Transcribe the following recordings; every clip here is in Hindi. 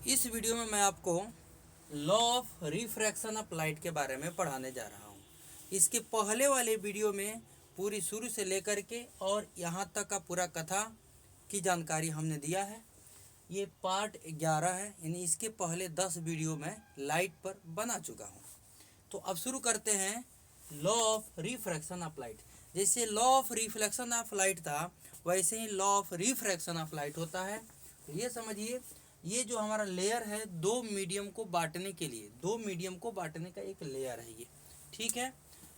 इस वीडियो में मैं आपको law of refraction of light के बारे में पढ़ाने जा रहा हूँ। इसके पहले वाले वीडियो में पूरी शुरू से लेकर के और यहाँ तक का पूरा कथा की जानकारी हमने दिया है। ये पार्ट 11 है, यानी इसके पहले 10 वीडियो में लाइट पर बना चुका हूँ। तो अब शुरू करते हैं law of refraction of light. जैसे law of reflection of light था, वैसे ही law of refraction of light होता है। तो ये समझिए, ये जो हमारा लेयर है दो मीडियम को बांटने के लिए, दो मीडियम को बांटने का एक लेयर है ये, ठीक है।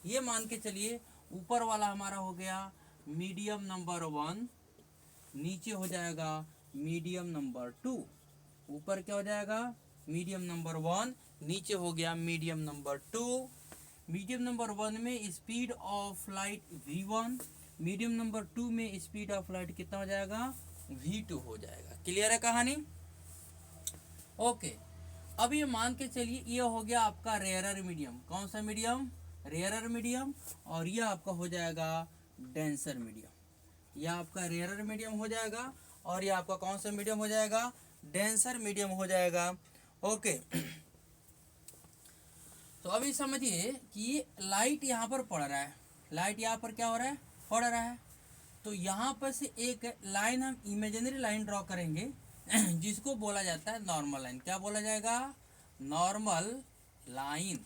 ये मान के चलिए ऊपर वाला हमारा हो गया मीडियम नंबर 1, नीचे हो जाएगा मीडियम नंबर 2। ऊपर क्या हो जाएगा मीडियम नंबर 1, नीचे हो गया मीडियम नंबर 2। मीडियम नंबर 1 में speed of light v1, medium number 2 में स्पीड ऑफ लाइट कितना हो जाएगा v2 हो जाएगा। क्लियर है कहानी? ओके, अब ये मान के चलिए ये हो गया आपका रेयरर मीडियम। कौन सा मीडियम? Rarer medium. और ये आपका हो जाएगा डेंसर मीडियम। यह आपका रेयरर मीडियम हो जाएगा और ये आपका कौन सा मीडियम हो जाएगा? डेंसर मीडियम हो जाएगा। ओके, तो अभी समझिए कि लाइट यहाँ पर पड़ रहा है, लाइट यहाँ पर क्या हो रहा है? पड़ रहा है। तो यहाँ पर से एक लाइन हम इमेजिनरी लाइन ड्रॉ करेंगे जिसको बोला जाता है नॉर्मल लाइन। क्या बोला जाएगा? Normal line.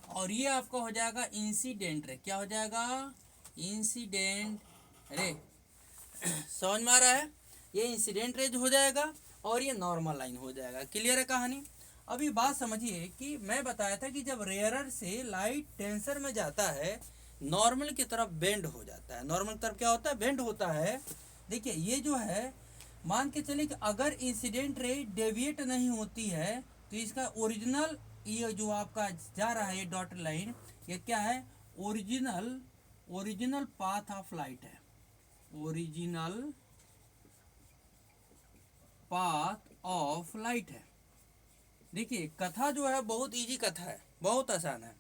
और ये आपका हो जाएगा इंसिडेंट रे। क्या हो जाएगा? Incident ray. समझ में आ रहा है? ये इंसिडेंट रेज हो जाएगा और ये नॉर्मल लाइन हो जाएगा। क्लियर है कहानी? अभी बात समझिए कि मैं बताया था कि जब रेयरर से लाइट डेंसर में जाता है, नॉर्मल की तरफ बेंड हो जाता है। नॉर्मल की तरफ क्या होता है? बेंड होता है। देखिए ये जो है, मान के चलिए कि अगर इंसिडेंट रे डेविएट नहीं होती है तो इसका ओरिजिनल, ये जो आपका जा रहा है ये डॉट लाइन, ये क्या है? ओरिजिनल पाथ ऑफ लाइट है। ओरिजिनल पाथ ऑफ लाइट है। देखिए कथा जो है बहुत इजी कथा है, बहुत आसान है।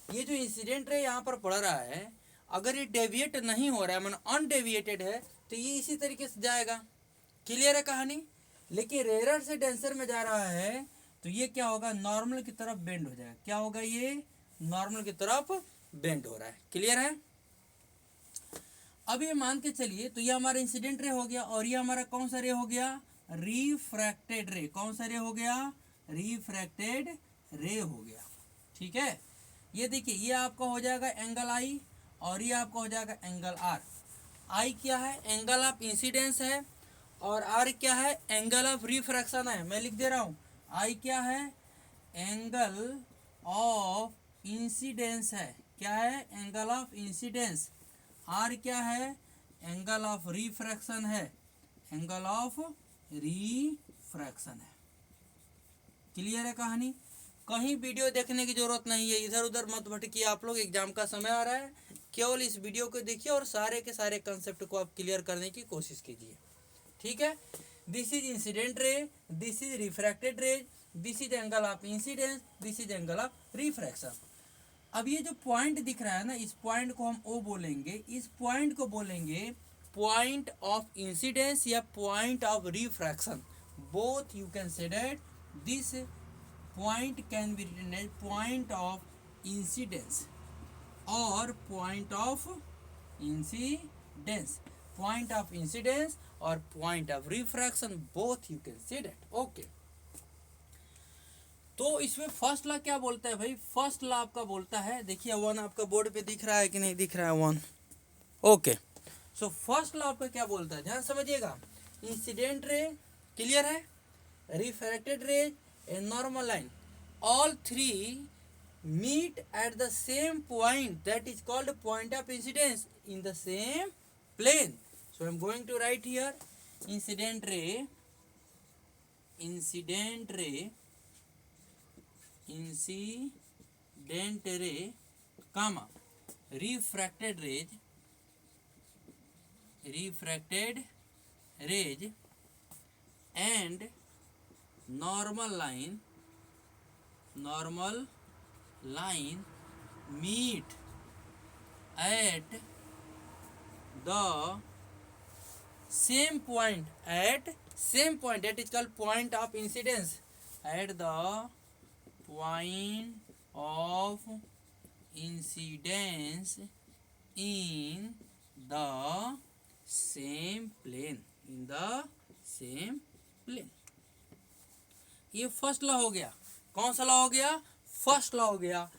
ये जो इंसिडेंट रे यहाँ पर पड़ रहा है, अगर ये डेविएट नहीं हो रहा है, मतलब अनडेविएटेड है, तो ये इसी तरीके से जाएगा। क्लियर है कहानी? लेकिन रेयरर से डेंसर में जा रहा है तो ये क्या होगा? नॉर्मल की तरफ बेंड हो जाएगा। क्या होगा? ये नॉर्मल की तरफ बेंड हो रहा है। क्लियर है? अब ये मान के चलिए, तो ये हमारा इंसिडेंट रे हो गया और ये हमारा कौन सा रे हो गया? रिफ्रैक्टेड रे। कौन सा रे हो गया? रिफ्रैक्टेड रे हो गया। ठीक है, ये देखिए ये आपका हो जाएगा एंगल आई और ये आपका हो जाएगा एंगल आर। आई क्या है? एंगल ऑफ इंसिडेंस है। और आर क्या है? एंगल ऑफ रिफ्रैक्शन है। मैं लिख दे रहा हूँ, आई क्या है? एंगल ऑफ इंसिडेंस है। क्या है? Angle of incidence. आर क्या है? एंगल ऑफ रिफ्रैक्शन है। एंगल ऑफ रिफ्रैक्शन है। क्लियर है कहानी? कहीं वीडियो देखने की जरूरत नहीं है, इधर उधर मत भटकिए। आप लोग, एग्जाम का समय आ रहा है, केवल इस वीडियो को देखिए और सारे के सारे कंसेप्ट को आप क्लियर करने की कोशिश कीजिए। ठीक है, this is incident ray, this is refracted रे, this is angle of incidence, this is angle of refraction. अब ये जो पॉइंट दिख रहा है ना, इस पॉइंट को हम ओ बोलेंगे, इस पॉइंट को बोलेंगे पॉइंट ऑफ इंसिडेंस या point of refraction. Both you can say that this point can be written as point of incidence or point of incidence. Point of incidence or point of refraction, both you can say that. Okay, तो इसमें फर्स्ट लॉ क्या बोलता है भाई? फर्स्ट लॉ आपका बोलता है, देखिए 1 आपका बोर्ड पे दिख रहा है कि नहीं दिख रहा है? 1। ओके, सो फर्स्ट लॉ आपका क्या बोलता है, ध्यान समझिएगा। इंसिडेंट रे, क्लियर है? रिफ्रैक्टेड रे and normal line, all three meet at the same point, that is called point of incidence, in the same plane. So I am going to write here incident ray, incident ray, incident ray, comma refracted rays, refracted rays and normal line meet at the same point at same point, that is called point of incidence, at the point of incidence in the same plane, in the same plane। ये फर्स्ट लॉ हो गया। कौन सा लॉ हो गया? फर्स्ट लॉ हो गया।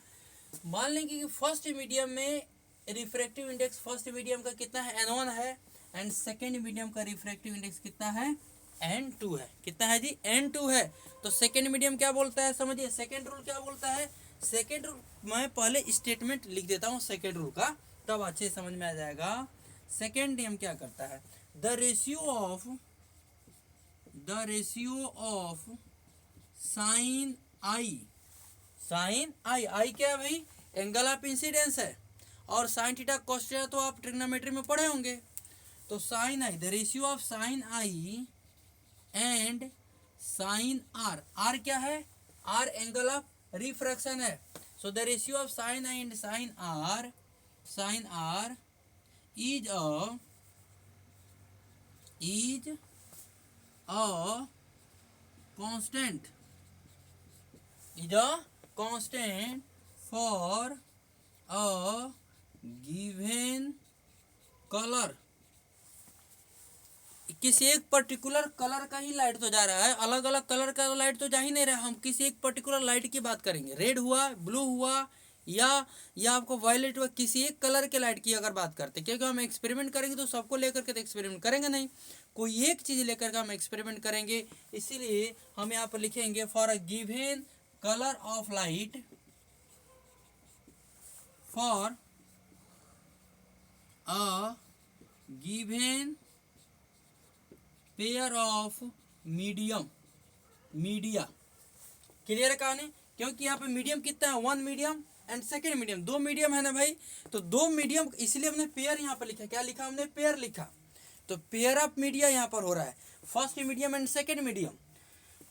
मान लें कि फर्स्ट मीडियम में रिफ्रैक्टिव इंडेक्स फर्स्ट मीडियम का कितना है? n1 है, एंड सेकेंड मीडियम का रिफ्रैक्टिव इंडेक्स कितना है? n2 है। कितना है जी? n2 है। तो सेकेंड मीडियम क्या बोलता है? समझिए सेकेंड रूल क्या बोलता है। सेकेंड रूल, मैं पहले स्टेटमेंट लिख देता हूँ सेकेंड रूल का, तब अच्छे समझ में आ जाएगा। सेकेंड नियम क्या करता है? The ratio of sine i, sine i, i क्या है भाई? एंगल ऑफ इंसिडेंस है। और साइन थीटा कॉस थीटा तो आप ट्रिग्नोमेट्री में पढ़े होंगे। तो sine i, the ratio of sine i and sine r, r क्या है? आर एंगल ऑफ रिफ्रैक्शन है। So the ratio of sine i and sine r is a constant, is a constant for a given color। किसी एक पर्टिकुलर कलर का ही लाइट तो जा रहा है, अलग अलग कलर का लाइट तो जा ही नहीं रहा। हम किसी एक पर्टिकुलर लाइट की बात करेंगे, रेड हुआ, ब्लू हुआ, या आपको वायलेट हुआ, किसी एक कलर के लाइट की अगर बात करते, क्योंकि हम एक्सपेरिमेंट करेंगे तो सबको लेकर के तो एक्सपेरिमेंट करेंगे नहीं, कोई एक चीज़ लेकर के हम एक्सपेरिमेंट करेंगे। इसीलिए हम यहाँ पर लिखेंगे for a given colour of light, for a given pair of media. Clear है कहानी? क्योंकि यहाँ पे मीडियम कितना है? One medium and second medium, दो मीडियम है ना भाई। तो दो मीडियम, इसलिए हमने पेयर यहाँ पर लिखा। क्या लिखा हमने? पेयर लिखा। तो पेयर ऑफ मीडिया यहाँ पर हो रहा है, first medium and second medium.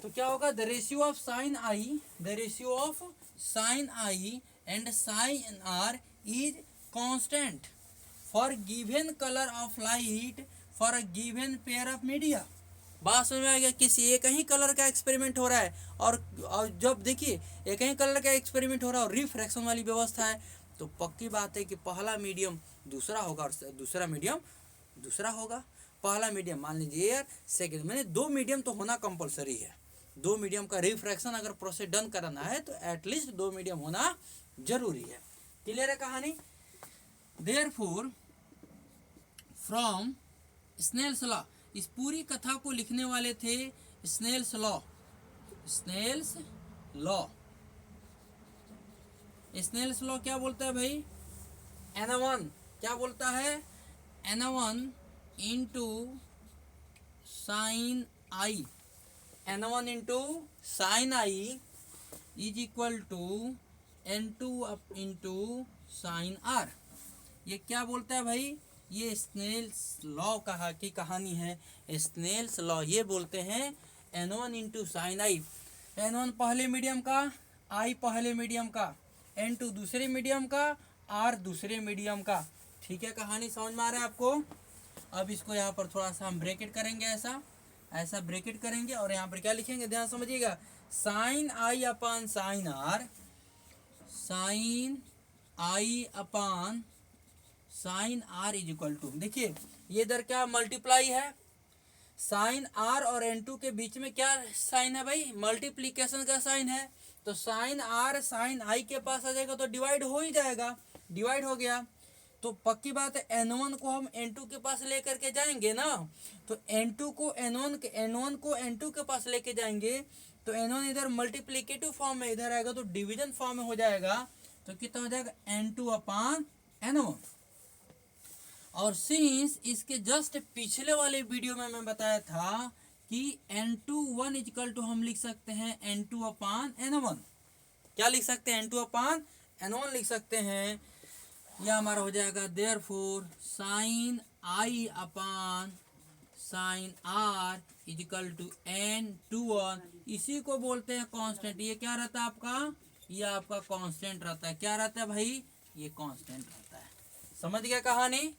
तो क्या होगा? The ratio of sine i, the ratio of sine i and sine r is constant for given colour of light for a given pair of media. बात समझ में आ गया? किसी एक ही कलर का एक्सपेरिमेंट हो रहा है, और जब देखिए एक ही कलर का एक्सपेरिमेंट हो रहा है और रिफ्रैक्शन वाली व्यवस्था है, तो पक्की बात है कि पहला मीडियम दूसरा होगा और दूसरा मीडियम दूसरा होगा। पहला मीडियम मान लीजिए एयर, सेकेंड, मैंने दो मीडियम तो होना कंपलसरी है। दो मीडियम का रिफ्रैक्शन अगर प्रोसेस डन कराना है तो एटलीस्ट दो मीडियम होना जरूरी है। क्लियर है कहानी? देयरफॉर फ्रॉम स्नेल्स लॉ, इस पूरी कथा को लिखने वाले थे Snell's law. Snell's law, Snell's law क्या बोलता है भाई? n1 क्या बोलता है? n1 into sine i, n1 into sine i is equal to n2 into sine r. ये क्या बोलता है भाई? ये स्नेल्स लॉ की कहानी है। स्नेल्स लॉ ये बोलते हैं n1 into sine i, n1 पहले मीडियम का, आई पहले मीडियम का, n2 दूसरे मीडियम का, r दूसरे मीडियम का। ठीक है, कहानी समझ में आ रहा है आपको? अब इसको यहाँ पर थोड़ा सा हम ब्रैकेट करेंगे, ऐसा ब्रैकेट करेंगे, और यहाँ पर क्या लिखेंगे ध्यान समझिएगा, sine i upon sine r, sine i upon sine r is equal to, देखिए ये इधर क्या मल्टीप्लाई है, साइन आर और n2 के बीच में क्या साइन है भाई? मल्टीप्लीकेशन का साइन है। तो साइन आर साइन आई के पास आ जाएगा तो डिवाइड हो ही जाएगा, डिवाइड हो गया। तो पक्की बात है n1 को हम n2 के पास लेकर के जाएंगे ना, तो n2 को n1 को n2 के पास लेके जाएंगे, तो n1 इधर मल्टीप्लीकेटिव फॉर्म में इधर आएगा तो डिवीजन फॉर्म में हो जाएगा। तो कितना हो जाएगा? n2 upon n1। और सिंस इसके जस्ट पिछले वाले वीडियो में मैं बताया था कि n2 इक्वल टू हम लिख सकते हैं n2 अपान n1। क्या लिख सकते हैं? n2 अपान n1 लिख सकते हैं। यह हमारा हो जाएगा therefore sine i upon sine r equal to n2। इसी को बोलते हैं कांस्टेंट। ये क्या रहता है आपका? ये आपका कांस्टेंट रहता है। क्या रहता है भाई? ये कांस्टेंट रहता है। समझ गया कहानी?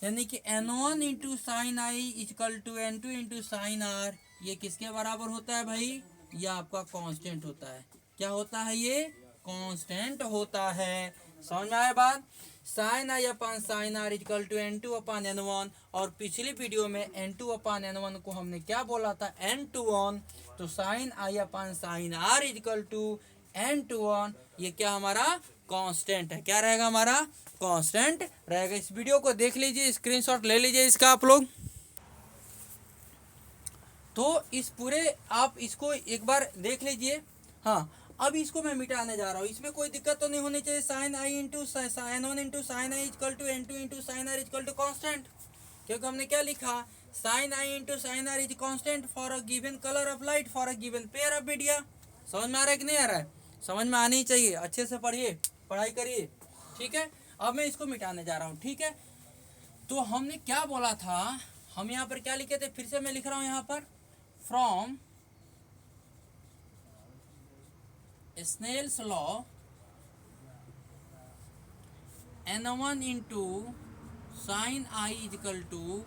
यानी कि n1 into sine i is equal to n2 into sine r, ये किसके बराबर होता है भाई? ये आपका कांस्टेंट होता है। क्या होता है? ये कांस्टेंट होता है। समझ में आया बात? Sine i upon sine r is equal to n2 upon n1, और पिछली वीडियो में n2 अपान n1 को हमने क्या बोला था? n21। तो sine i upon sine r is equal to n21, ये क्या हमारा कांस्टेंट है। क्या रहेगा? हमारा कांस्टेंट रहेगा। इस वीडियो को देख लीजिए, स्क्रीनशॉट ले लीजिए इसका आप लोग। तो इस पूरे आप इसको एक बार देख लीजिए। हाँ, अब इसको मैं मिटाने जा रहा हूँ, इसमें कोई दिक्कत तो नहीं होनी चाहिए। Sine i into sine one into sine i is equal to n2 into sine r is equal to constant, क्योंकि हमने क्या लिखा? Sine i into sine r is constant for a given colour of light for a given pair of media. समझ में आ रहा है कि नहीं आ रहा है? समझ में आनी चाहिए, अच्छे से पढ़िए, पढ़ाई करिए, ठीक है। अब मैं इसको मिटाने जा रहा हूँ, ठीक है। तो हमने क्या बोला था? हम यहाँ पर क्या लिखे थे? फिर से मैं लिख रहा हूँ यहाँ पर, from Snell's law, n1 into sine i is equal to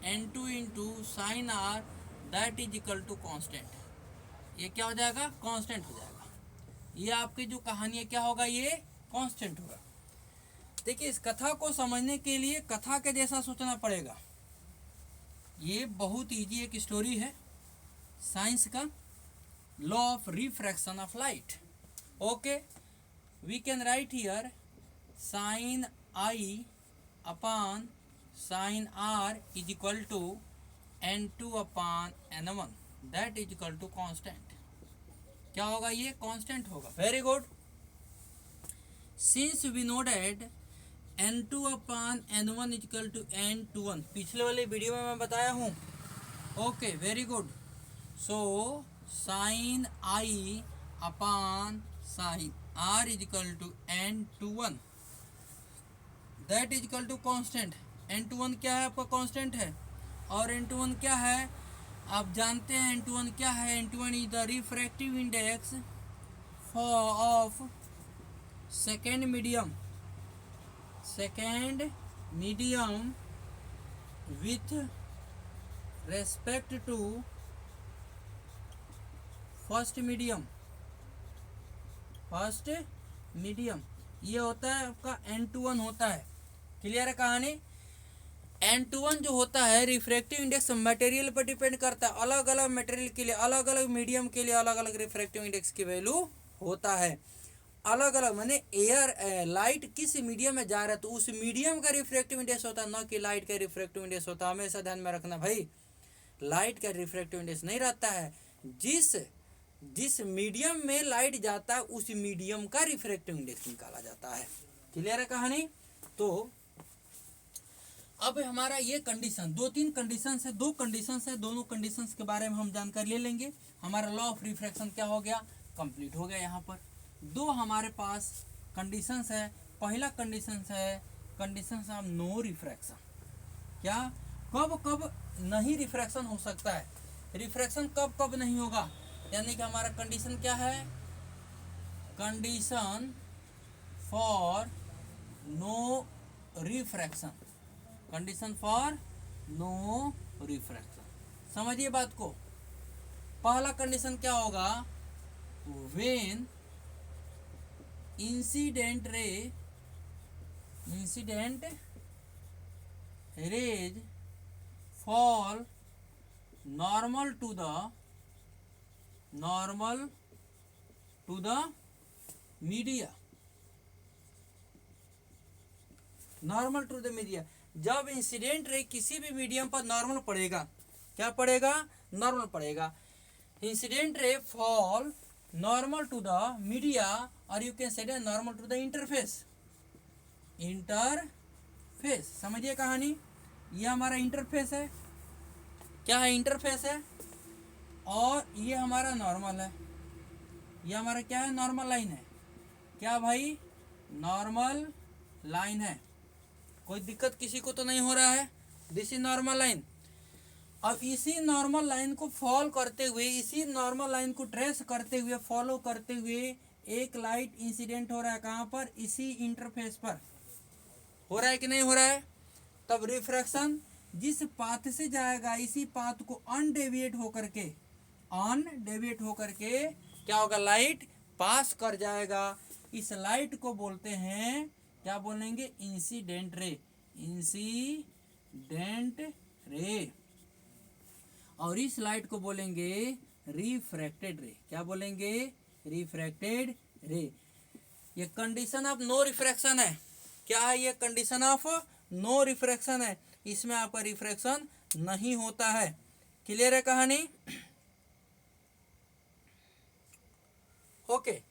n2 into sine r that is equal to constant. ये क्या हो जाएगा? कांस्टेंट हो जाएगा। ये आपकी जो कहानी है क्या होगा? ये कांस्टेंट होगा। देखिए, इस कथा को समझने के लिए कथा के जैसा सोचना पड़ेगा। ये बहुत इजी एक स्टोरी है साइंस का, law of refraction of light. Okay, we can write here sine i upon sine r is equal to n2 upon n1 that is equal to constant. क्या होगा? ये कांस्टेंट होगा। Very good. Since we know that n2 upon n1 is equal to n21, पिछले वाले वीडियो में मैं बताया हूँ। Okay, very good. So sine i upon sine r is equal to n21 that is equal to constant. n21 क्या है? आपका कांस्टेंट है। और n21 क्या है? आप जानते हैं n21 क्या है? n21 is the refractive index of second medium with respect to first medium. ये होता है आपका n21 होता है। क्लियर है कहानी? n21 जो होता है रिफ्रैक्टिव इंडेक्स मटेरियल पर डिपेंड करता है। अलग अलग मटेरियल के लिए, अलग अलग मीडियम के लिए अलग अलग रिफ्रैक्टिव इंडेक्स की वैल्यू होता है। अलग अलग माने एयर लाइट किस मीडियम में जा रहा है तो उस मीडियम का रिफ्रैक्टिव इंडेक्स होता है, न कि लाइट का रिफ्रैक्टिव इंडेक्स होता है। हमेशा ध्यान में रखना भाई, लाइट का रिफ्रैक्टिव इंडेक्स नहीं रहता है। जिस मीडियम में लाइट जाता है उस मीडियम का रिफ्रैक्टिव इंडेक्स निकाला जाता है। क्लियर है कहानी? तो अब हमारा ये कंडीशन, दो कंडीशन है, दोनों कंडीशंस के बारे में हम जानकारी ले लेंगे। हमारा लॉ ऑफ रिफ्रैक्शन क्या हो गया? कंप्लीट हो गया। यहाँ पर दो हमारे पास कंडीशंस है। पहला कंडीशन है कंडीशन ऑफ नो रिफ्रैक्शन। क्या? कब नहीं रिफ्रैक्शन हो सकता है? रिफ्रैक्शन कब नहीं होगा? यानी कि हमारा कंडीशन क्या है? Condition for no refraction. Condition for no refraction. समझिए बात को। पहला कंडीशन क्या होगा? When incident rays fall normal to the media. Normal to the media, जब इंसिडेंट रे किसी भी मीडियम पर नॉर्मल पड़ेगा, क्या पड़ेगा? नॉर्मल पड़ेगा। Incident ray fall normal to the media, और you can say normal to the interface. समझिए कहानी। ये हमारा इंटरफेस है। क्या है? इंटरफेस है। और ये हमारा नॉर्मल है। ये हमारा क्या है? नॉर्मल लाइन है। क्या भाई? नॉर्मल लाइन है। कोई दिक्कत किसी को तो नहीं हो रहा है? This is normal line. अब इसी नॉर्मल लाइन को फॉलो करते हुए, इसी नॉर्मल लाइन को ट्रेस करते हुए, फॉलो करते हुए एक लाइट इंसिडेंट हो रहा है। कहाँ पर? इसी इंटरफेस पर हो रहा है कि नहीं हो रहा है? तब रिफ्रैक्शन जिस पाथ से जाएगा इसी पाथ को अनडेविएट होकर के क्या होगा, लाइट पास कर जाएगा। इस लाइट को बोलते हैं, क्या बोलेंगे, इंसिडेंट रे। और इस लाइट को बोलेंगे रिफ्रैक्टेड रे। क्या बोलेंगे, रिफ्रैक्टेड रे। ये कंडीशन ऑफ नो रिफ्रैक्शन है। क्या है ये, कंडीशन ऑफ नो रिफ्रैक्शन है। इसमें आपका रिफ्रैक्शन नहीं होता है। क्लियर है कहानी? ओके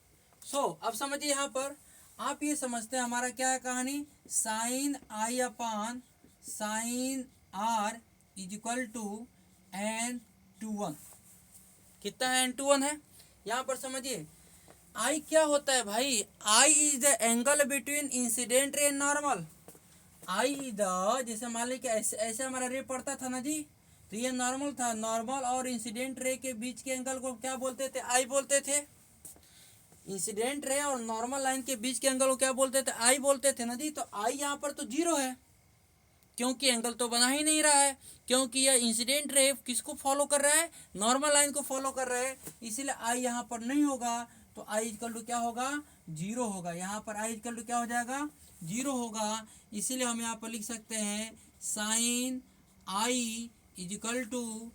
सो अब समझिए, यहाँ पर आप ये समझते हैं हमारा क्या है कहानी, sine i upon sine r is equal to n/1। कितना है, n/1 है। यहाँ पर समझिए आई क्या होता है भाई, i is the angle between incident ray and normal. I is the, जैसे मान लीजिए ऐसे हमारा रे पड़ता था ना जी, तो ये नॉर्मल था। नॉर्मल और इंसिडेंट रे के बीच के एंगल को क्या बोलते थे, आई बोलते थे। इंसिडेंट रे और नॉर्मल लाइन के बीच के एंगल को क्या बोलते थे, आई बोलते थे ना जी। तो आई यहाँ पर तो 0 है, क्योंकि एंगल तो बना ही नहीं रहा है, क्योंकि यह इंसिडेंट रे किसको फॉलो कर रहा है, नॉर्मल लाइन को फॉलो कर रहा है। इसीलिए आई यहाँ पर नहीं होगा। तो आई इक्वल टू क्या होगा, 0 होगा। यहाँ पर आई इक्वल टू क्या हो जाएगा, 0 होगा। इसीलिए हम यहाँ पर लिख सकते हैं sine i is equal to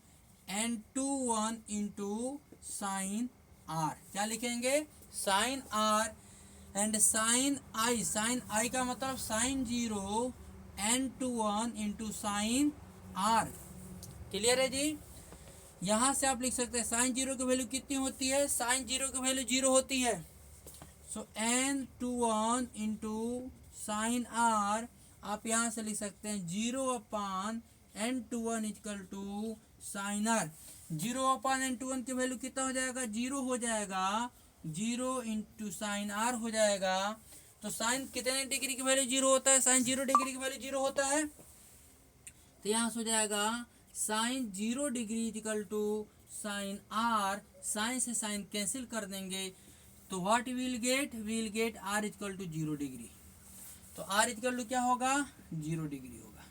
n/1 into sine r. क्या लिखेंगे, sine r and sine i का मतलब sine 0 n/1 into sine r. Clear है जी? यहाँ से आप लिख सकते हैं साइन 0 की वैल्यू कितनी होती है, साइन 0 की वैल्यू 0 होती है। सो n/1 इंटू साइन आर आप यहाँ से लिख सकते हैं 0/n/1 equal to sine are. 0/n/1 की वैल्यू कितना हो जाएगा, 0 हो जाएगा। 0 इंटू साइन आर हो जाएगा। तो साइन कितने डिग्री की वैल्यू 0 होता है, साइन 0 डिग्री की वैल्यू 0 होता है। तो यहाँ से हो जाएगा sine 0 degree equal to sine r. Sine से साइन कैंसिल कर देंगे, तो what will get r equal to 0 degree. तो आर इक्वल टू क्या होगा, 0 डिग्री होगा।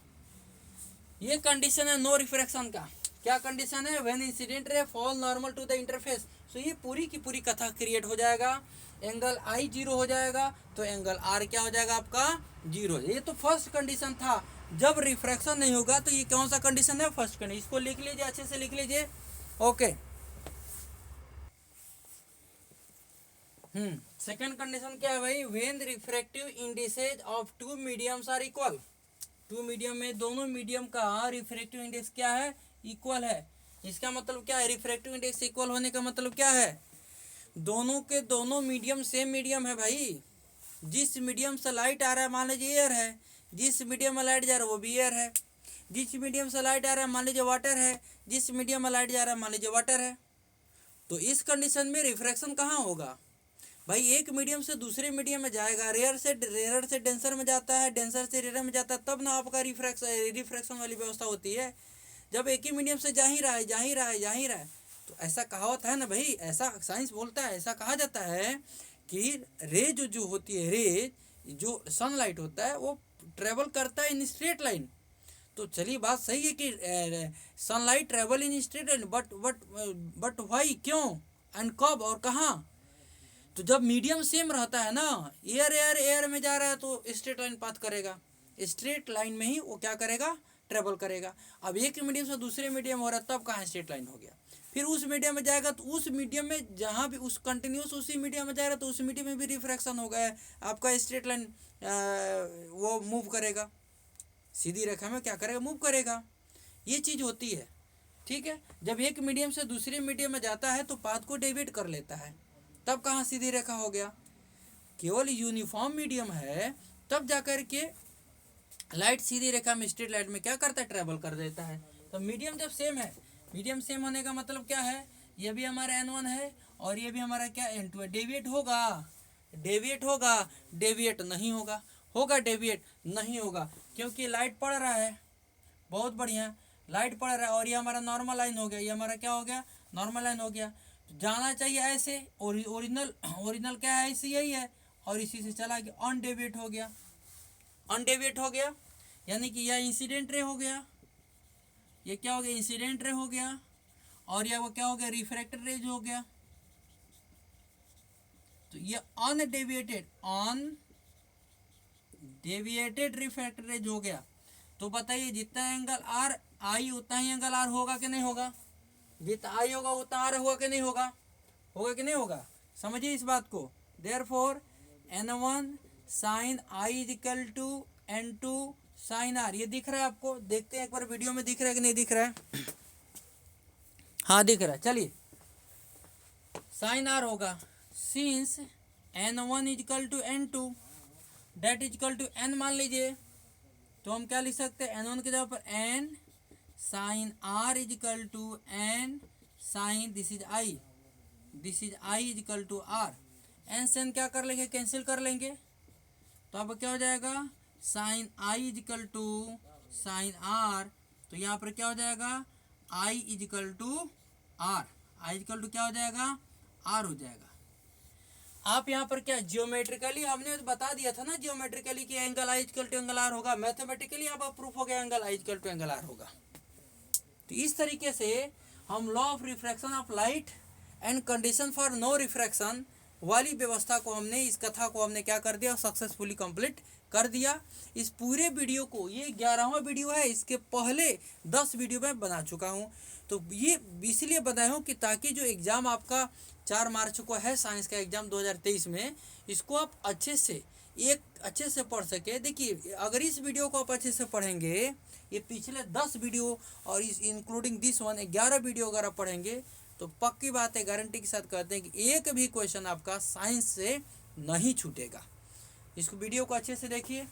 ये कंडीशन है नो रिफ्रैक्शन का। क्या कंडीशन है, when incident ray fall normal to the interface. So ये पूरी की पूरी कथा क्रिएट हो जाएगा। एंगल आई 0 हो जाएगा, तो एंगल आर क्या हो जाएगा आपका, 0। ये तो फर्स्ट कंडीशन था। जब रिफ्रैक्शन नहीं होगा तो ये कौन सा कंडीशन है, फर्स्ट कंडीशन। इसको लिख लीजिए, अच्छे से लिख लीजिए। ओके सेकंड कंडीशन क्या है भाई, when refractive indices of two mediums are equal. Two medium में दोनों मीडियम का रिफ्रैक्टिव इंडेक्स क्या है, इक्वल है। इसका मतलब क्या है, रिफ्रैक्टिव इंडेक्स इक्वल होने का मतलब क्या है, दोनों के दोनों मीडियम सेम मीडियम है भाई। जिस मीडियम से लाइट आ रहा है, मान लीजिए एयर है, जिस मीडियम में लाइट जा रहा है वो भी एयर है। जिस मीडियम से लाइट आ रहा है मान लीजिए वाटर है, जिस मीडियम में लाइट जा रहा है मान लीजिए वाटर है। तो इस कंडीशन में रिफ्रैक्शन कहाँ होगा भाई, एक मीडियम से दूसरे मीडियम में जाएगा। रेयर से डेंसर में जाता है, डेंसर से रेयर में जाता है, तब ना आपका रिफ्रैक्शन वाली व्यवस्था होती है। जब एक ही मीडियम से जा ही रहा है, तो ऐसा कहावत है ना भाई, ऐसा साइंस बोलता है, ऐसा कहा जाता है कि रे जो होती है, रे जो सनलाइट होता है वो ट्रेवल करता है इन स्ट्रेट लाइन। तो चलिए बात सही है कि sunlight travel in straight line, but why, क्यों एंड कब और कहाँ। तो जब मीडियम सेम रहता है ना, एयर में जा रहा है तो स्ट्रेट लाइन पाथ करेगा, स्ट्रेट लाइन में ही वो क्या करेगा, ट्रेवल करेगा। अब एक मीडियम से दूसरे मीडियम हो रहा है, तब कहाँ स्ट्रेट लाइन हो गया। फिर उस मीडियम में जाएगा तो उस मीडियम में जहाँ भी उस कंटिन्यूस उसी मीडियम में जाएगा तो उस मीडियम में भी रिफ्रैक्शन हो गया, आपका स्ट्रेट लाइन वो मूव करेगा, सीधी रेखा में क्या करेगा, मूव करेगा। ये चीज़ होती है, ठीक है। जब एक मीडियम से दूसरे मीडियम में जाता है तो पाथ को डेविएट कर लेता है, तब कहाँ सीधी रेखा हो गया। केवल यूनिफॉर्म मीडियम है तब जाकर के लाइट सीधी रेखा में, स्ट्रेट लाइट में क्या करता है, ट्रेवल कर देता है। तो मीडियम जब सेम है, मीडियम सेम होने का मतलब क्या है, ये भी हमारा n1 है और ये भी हमारा क्या n2 है। डेविएट होगा, डेविएट नहीं होगा, डेविएट नहीं होगा, क्योंकि लाइट पड़ रहा है, बहुत बढ़िया लाइट पड़ रहा है। और ये हमारा नॉर्मल लाइन हो गया, ये हमारा क्या हो गया, नॉर्मल लाइन हो गया। जाना चाहिए ऐसे, ओरिजिनल क्या है, इसी यही है, और इसी से चला गया, अनडेविएट हो गया। यानी कि यह इंसिडेंट रे हो गया, ये क्या हो गया, इंसिडेंट रे हो गया, और यह वो क्या हो गया, रिफ्रैक्टेड रेज हो गया। तो ये अनडेविएटेड रिफ्रैक्टेड रेज हो गया। तो बताइए जितना एंगल आर आई उतना ही एंगल आर होगा कि नहीं होगा, जितना आई होगा उतना आर होगा कि नहीं होगा, होगा कि नहीं होगा, समझिए इस बात को। Therefore n1 sine i is equal to n2 sine r. ये दिख रहा है आपको, देखते हैं एक बार वीडियो में दिख रहा है कि नहीं दिख रहा है। हाँ दिख रहा है, चलिए साइन आर होगा since n1 is equal to n2 that is equal to n मान लीजिए, तो हम क्या लिख सकते हैं, n1 की जगह पर n sine r is equal to n sine this is i is equal to r. N से एन क्या कर लेंगे, कैंसिल कर लेंगे, तो अब क्या हो जाएगा, sine i is equal to sine r. तो यहाँ पर क्या हो जाएगा, i is equal to r, i is equal to क्या हो जाएगा, आर हो जाएगा। आप यहाँ पर क्या जियोमेट्रिकली हमने तो बता दिया था ना, जियोमेट्रिकली कि angle i equal to angle r होगा, मैथमेटिकली अब प्रूफ हो गया angle i equal to angle r होगा। तो इस तरीके से हम law of refraction of light and condition for no refraction वाली व्यवस्था को हमने, इस कथा को हमने क्या कर दिया, सक्सेसफुली कंप्लीट कर दिया। इस पूरे वीडियो को, ये 11वां वीडियो है, इसके पहले 10 वीडियो मैं बना चुका हूँ। तो ये इसलिए बनाया हूँ कि ताकि जो एग्ज़ाम आपका 4 मार्च को है साइंस का एग्ज़ाम 2023 में, इसको आप अच्छे से पढ़ सके। देखिए अगर इस वीडियो को आप अच्छे से पढ़ेंगे, ये पिछले 10 वीडियो और इस इंक्लूडिंग दिस वन 11 वीडियो अगर आप पढ़ेंगे, तो पक्की बात है, गारंटी के साथ कहते हैं कि एक भी क्वेश्चन आपका साइंस से नहीं छूटेगा। इसको वीडियो को अच्छे से देखिए।